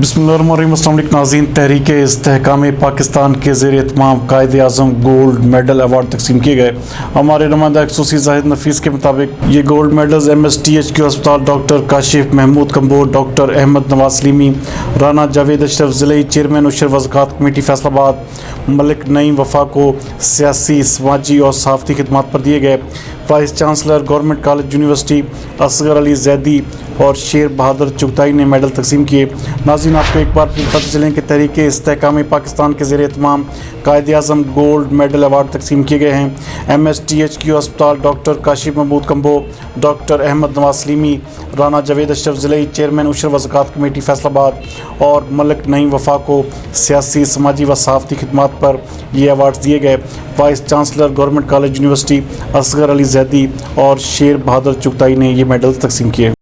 بسم اللہ الرحمن الرحیم۔ السلام علیکم ناظرین، تحریک استحکام پاکستان کے زیر اہتمام Quaid Azam gold medal award تقسیم کیے گئے۔ ہمارے نمائندہ خصوصی زاہد نفیس کے مطابق یہ گولڈ میڈلز MSTHQ ہسپتال ڈاکٹر کاشف محمود کمبور، ڈاکٹر احمد نواز سلیمی، رانا جاوید اشرف، ضلعی چیئرمین عشر و زکوٰۃ کمیٹی فیصل آباد، ملک نعیم وفا کو سیاسی، سماجی اور صحافتی خدمات پر دیے گئے۔ Vice chancellor government college university Asghar Ali Zaidi اور شیر بہادر چغتائی نے میڈل تقسیم کیے۔ ناظرین، آپ کو ایک بار پھر پتہ چلیں کہ تحریک استحکام پاکستان کے زیر اہتمام Quaid Azam gold medal award تقسیم کیے گئے ہیں۔ MSTHQ ہسپتال ڈاکٹر کاشف محمود کمبور، ڈاکٹر احمد نواز سلیمی، رانا جاوید اشرف، ضلعی چیئرمین عشر و زکوٰۃ کمیٹی فیصل آباد اور ملک نعیم وفا کو سیاسی، سماجی و صحافتی خدمات پر یہ ایوارڈ دیے گئے۔ Vice chancellor government college university Asghar Ali Zaidi اور شیر بہادر چغتائی نے یہ میڈل تقسیم کیے۔